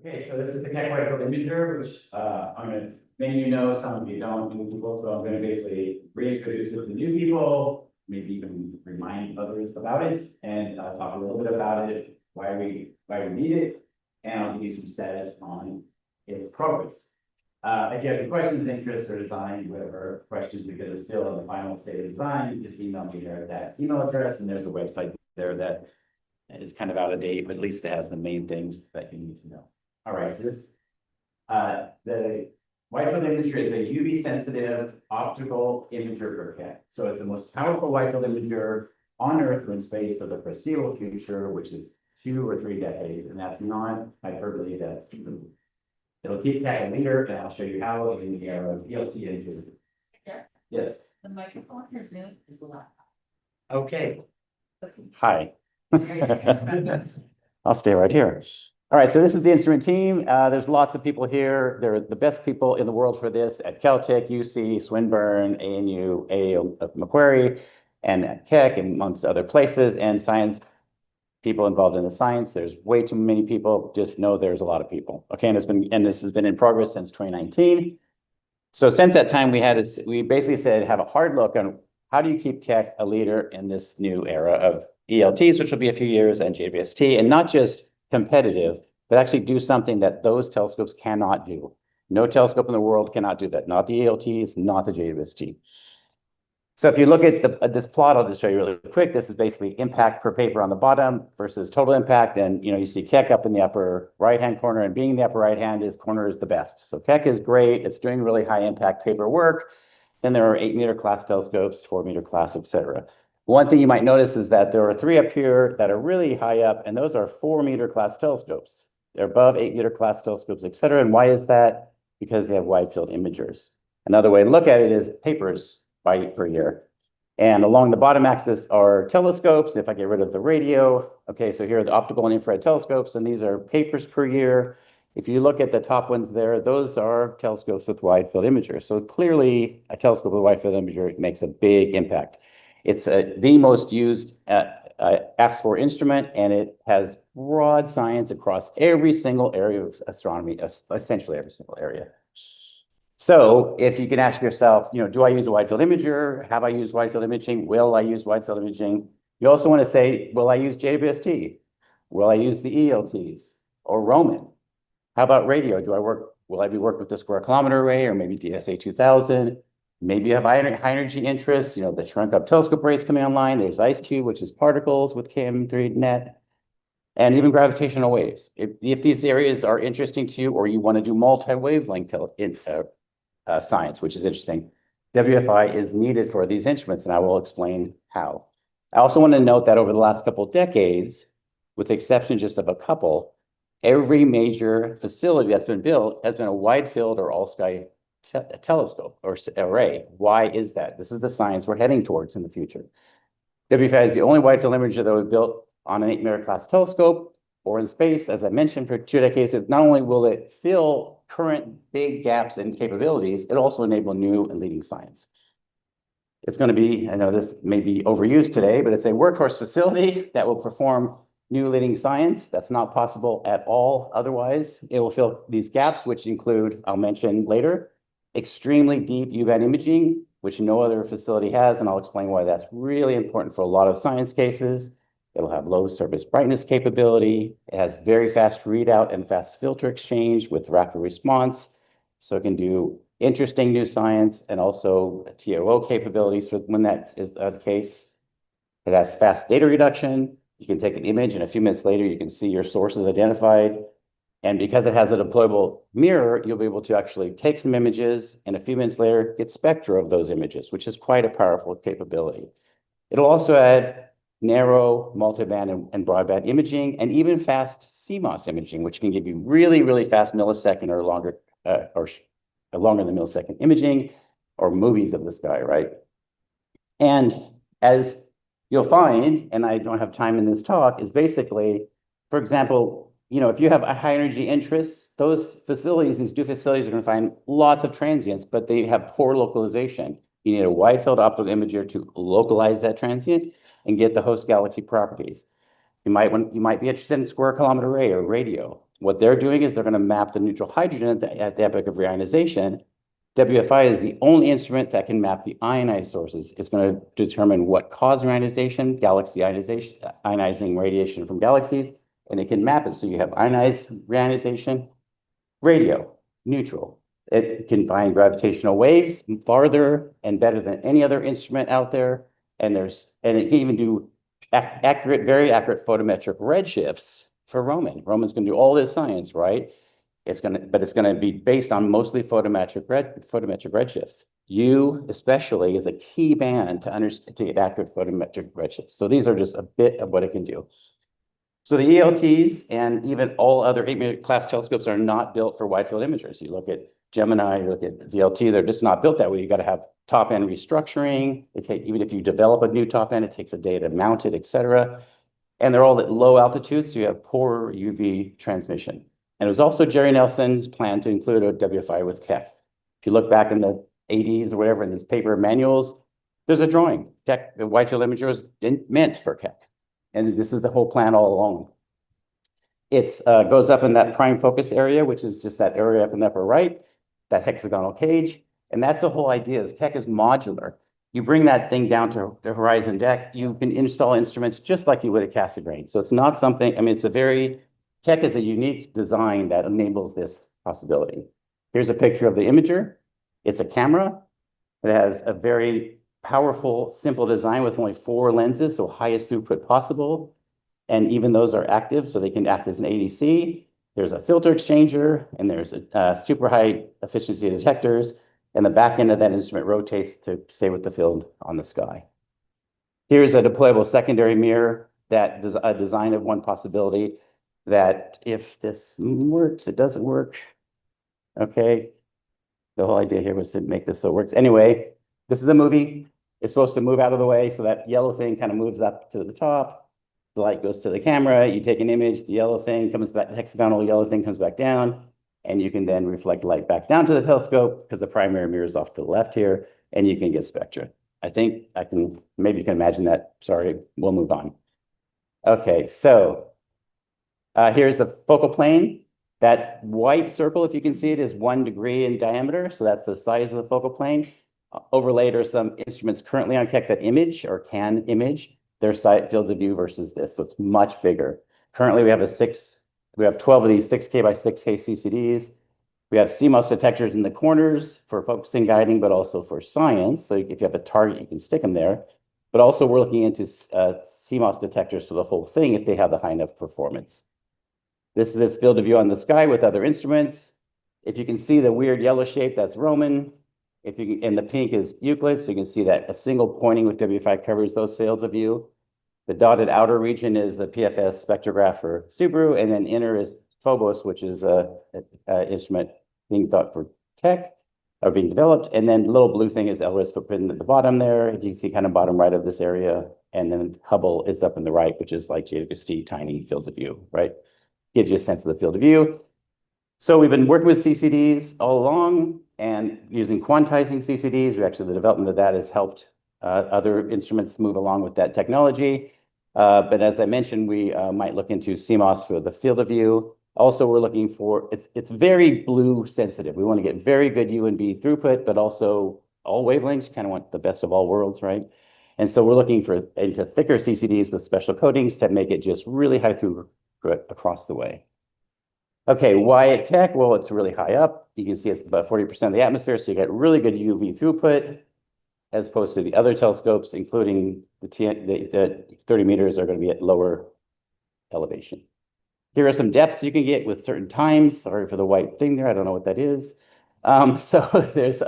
Okay, so this is the Keck wide field imager, which many of you know, some of you don't, new people. So I'm going to basically reintroduce it to new people, maybe even remind others about it, and I'll talk a little bit about it, why we need it, and I'll give you some status on its progress. If you have any questions, interest, or design, whatever questions, because it's still in the final state of design, just email me there at that email address, and there's a website there that is kind of out of date, but at least it has the main things that you need to know. All right, so this, the wide field imager is a UV sensitive optical imager for Keck. So it's the most powerful wide field imager on Earth or in space for the foreseeable future, which is 2 or 3 decades. And that's not hyperbole, that's true. It'll keep Keck a leader, and I'll show you how in the era of ELT images. Yeah. Yes. The microphone here is the laptop. Okay. Okay. Hi. I'll stay right here. All right, so this is the instrument team. There's lots of people here. They're the best people in the world for this at Caltech, UC, Swinburne, ANU, Macquarie, and at Keck, and amongst other places, and science people involved in the science. There's way too many people. Just know there's a lot of people. Okay, and this has been in progress since 2019. So since that time, we basically said have a hard look on how do you keep Keck a leader in this new era of ELTs, which will be a few years, and JWST, and not just competitive, but actually do something that those telescopes cannot do. No telescope in the world cannot do that. Not the ELTs, not the JWST. So if you look at this plot, I'll just show you really quick. This is basically impact per paper on the bottom versus total impact. And you see Keck up in the upper right-hand corner, and being in the upper right-hand corner is the best. So Keck is great. It's doing really high impact paper work. Then there are 8-meter class telescopes, 4-meter class, et cetera. One thing you might notice is that there are 3 up here that are really high up, and those are 4-meter class telescopes. They're above 8-meter class telescopes, et cetera. And why is that? Because they have wide field imagers. Another way to look at it is papers per year. And along the bottom axis are telescopes. If I get rid of the radio, okay, so here are the optical and infrared telescopes, and these are papers per year. If you look at the top ones there, those are telescopes with wide field imagers. So clearly, a telescope with a wide field imager makes a big impact. It's the most used asked for instrument, and it has broad science across every single area of astronomy, essentially every single area. So if you can ask yourself, do I use a wide field imager? Have I used wide field imaging? Will I use wide field imaging? You also want to say, will I use JWST? Will I use the ELTs or Roman? How about radio? Will I be working with the square kilometer array or maybe DSA 2000? Maybe you have high energy interests, the shrunk up telescope arrays coming online. There's IceCube, which is particles with KM3 net, and even gravitational waves. If these areas are interesting to you, or you want to do multi-wavelength science, which is interesting, WFI is needed for these instruments, and I will explain how. I also want to note that over the last couple of decades, with the exception just of a couple, every major facility that's been built has been a wide field or all-sky telescope or array. Why is that? This is the science we're heading towards in the future. WFI is the only wide field imager that was built on an 8-meter class telescope or in space, as I mentioned, for 2 decades. Not only will it fill current big gaps in capabilities, it also enable new and leading science. It's going to be, I know this may be overused today, but it's a workhorse facility that will perform new leading science. That's not possible at all otherwise. It will fill these gaps, which include, I'll mention later, extremely deep U-band imaging, which no other facility has, and I'll explain why that's really important for a lot of science cases. It'll have low surface brightness capability. It has very fast readout and fast filter exchange with rapid response. So it can do interesting new science and also TOO capabilities for when that is the case. It has fast data reduction. You can take an image and a few minutes later, you can see your sources identified. And because it has a deployable mirror, you'll be able to actually take some images and a few minutes later get spectra of those images, which is quite a powerful capability. It'll also add narrow, multiband, and broadband imaging, and even fast CMOS imaging, which can give you really, really fast millisecond or longer, longer than millisecond imaging, or movies of the sky, right? And as you'll find, and I don't have time in this talk, is basically, for example, if you have a high energy interest, those facilities, these new facilities are going to find lots of transients, but they have poor localization. You need a wide field optical imager to localize that transient and get the host galaxy properties. You might be interested in square kilometer array or radio. What they're doing is they're going to map the neutral hydrogen at the epoch of reionization. WFI is the only instrument that can map the ionized sources. It's going to determine what caused ionization, galaxy ionization, ionizing radiation from galaxies, and it can map it. So you have ionized reionization, radio, neutral. It can find gravitational waves farther and better than any other instrument out there. And it can even do accurate, very accurate photometric redshifts for Roman. Roman's going to do all this science, right? But it's going to be based on mostly photometric redshifts. U especially is a key band to get accurate photometric redshifts. So these are just a bit of what it can do. So the ELTs and even all other 8-meter class telescopes are not built for wide field imagers. You look at Gemini, you look at VLT, they're just not built that way. You got to have top end restructuring. Even if you develop a new top end, it takes a day to mount it, et cetera. And they're all at low altitudes, so you have poor UV transmission. And it was also Jerry Nelson's plan to include a WFI with Keck. If you look back in the 80s or whatever in these paper manuals, there's a drawing. Keck, the wide field imager was meant for Keck. And this is the whole plan all along. It goes up in that prime focus area, which is just that area up in the upper right, that hexagonal cage. And that's the whole idea is Keck is modular. You bring that thing down to the horizon deck, you can install instruments just like you would at Cassegrain. So it's not something, I mean, Keck is a unique design that enables this possibility. Here's a picture of the imager. It's a camera. It has a very powerful, simple design with only 4 lenses, so highest throughput possible. And even those are active, so they can act as an ADC. There's a filter exchanger, and there's super high efficiency detectors. And the back end of that instrument rotates to stay with the field on the sky. Here's a deployable secondary mirror that is a design of one possibility that if this works, it doesn't work. Okay. The whole idea here was to make this so it works. Anyway, this is a movie. It's supposed to move out of the way, so that yellow thing kind of moves up to the top. The light goes to the camera. You take an image. The yellow thing comes back. The hexagonal yellow thing comes back down. And you can then reflect light back down to the telescope because the primary mirror is off to the left here, and you can get spectra. I think maybe you can imagine that. Sorry, we'll move on. Okay, so here's the focal plane. That white circle, if you can see it, is 1 degree in diameter. So that's the size of the focal plane. Overlaid are some instruments currently on Keck that image or can image their fields of view versus this. So it's much bigger. Currently, we have 12 of these 6K by 6K CCDs. We have CMOS detectors in the corners for focusing guiding, but also for science. So if you have a target, you can stick them there. But also we're looking into CMOS detectors for the whole thing if they have the high enough performance. This is its field of view on the sky with other instruments. If you can see the weird yellow shape, that's Roman. And the pink is Euclid, so you can see that a single pointing with WFI covers those fields of view. The dotted outer region is the PFS spectrograph for Subaru, and then inner is Phobos, which is an instrument being thought for Keck, or being developed. And then the little blue thing is LRIS footprint at the bottom there, if you see kind of bottom right of this area. And then Hubble is up in the right, which is like JWST, tiny fields of view, right? Gives you a sense of the field of view. So we've been working with CCDs all along and using quantizing CCDs. The development of that has helped other instruments move along with that technology. But as I mentioned, we might look into CMOS for the field of view. Also, we're looking for, it's very blue sensitive. We want to get very good U and B throughput, but also all wavelengths, kind of want the best of all worlds, right? And so we're looking into thicker CCDs with special coatings to make it just really high throughput across the way. Okay, why at Keck? Well, it's really high up. You can see it's about 40% of the atmosphere, so you get really good UV throughput as opposed to the other telescopes, including the 30 meters are going to be at lower elevation. Here are some depths you can get with certain times. Sorry for the white thing there. I don't know what that is. So there's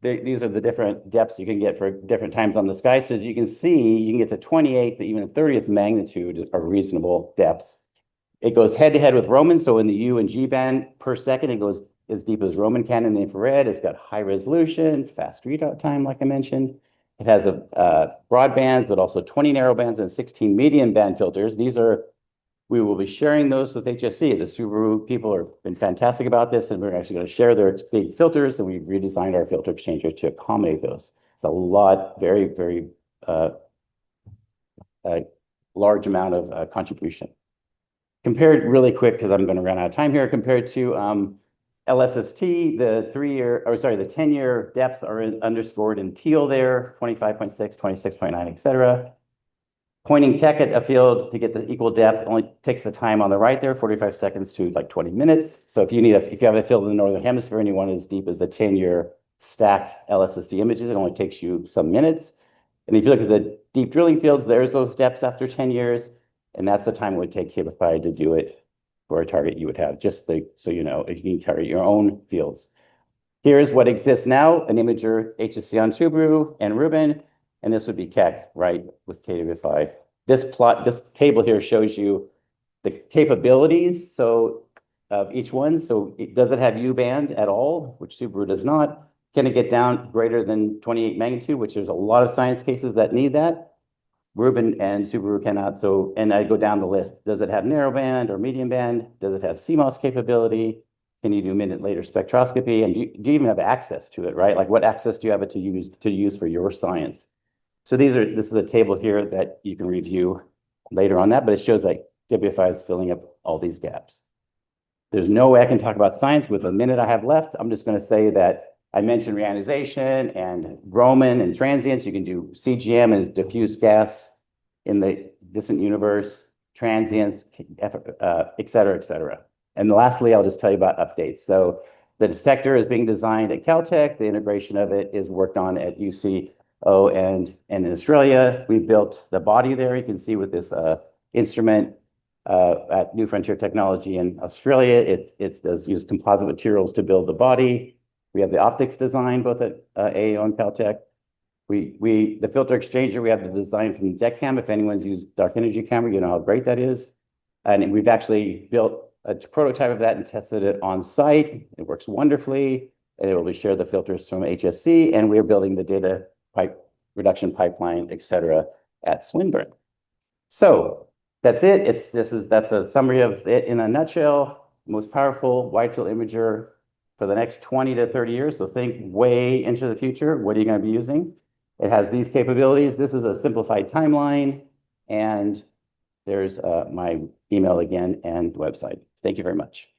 these are the different depths you can get for different times on the sky. So as you can see, you can get to 28th, even 30th magnitude are reasonable depths. It goes head to head with Roman. So in the U and G band per second, it goes as deep as Roman can in the infrared. It's got high resolution, fast readout time, like I mentioned. It has a broad bands, but also 20 narrow bands and 16 medium band filters. We will be sharing those with HSC. The Subaru people have been fantastic about this, and we're actually going to share their big filters, and we've redesigned our filter exchanger to accommodate those. It's a lot, very, very large amount of contribution. compared really quick, because I'm going to run out of time here, compared to LSST, the 10-year depths are underscored in teal there, 25.6, 26.9, et cetera. Pointing Keck at a field to get the equal depth only takes the time on the right there, 45 seconds to like 20 minutes. So if you have a field in the Northern Hemisphere and you want it as deep as the 10-year stacked LSSD images, it only takes you some minutes. And if you look at the deep drilling fields, there's those depths after 10 years. And that's the time it would take Cabify to do it for a target you would have, so you know, if you can target your own fields. Here's what exists now, an imager HSC on Subaru and Rubin, and this would be Keck, right, with Cabify. This table here shows you the capabilities of each one. So does it have U-band at all, which Subaru does not? Can it get down greater than 28 magnitude, which there's a lot of science cases that need that? Rubin and Subaru cannot. So, and I go down the list. Does it have narrowband or medium band? Does it have CMOS capability? Can you do minute later spectroscopy? And do you even have access to it, right? Like what access do you have to use for your science? So this is a table here that you can review later on that, but it shows that WFI is filling up all these gaps. There's no way I can talk about science with the minute I have left. I'm just going to say that I mentioned reionization and Roman and transients. You can do CGM and diffuse gas in the distant universe, transients, et cetera, et cetera. And lastly, I'll just tell you about updates. So the detector is being designed at Caltech. The integration of it is worked on at UCO and in Australia. We built the body there. You can see with this instrument at New Frontier Technology in Australia. It does use composite materials to build the body. We have the optics design both at AAO and Caltech. The filter exchanger, we have the design from DECCAM. If anyone's used dark energy camera, you know how great that is. And we've actually built a prototype of that and tested it on site. It works wonderfully. And it will share the filters from HSC. And we're building the data reduction pipeline, et cetera, at Swinburne. So that's it. That's a summary of it in a nutshell. Most powerful wide field imager for the next 20 to 30 years. So think way into the future. What are you going to be using? It has these capabilities. This is a simplified timeline. And there's my email again and website. Thank you very much.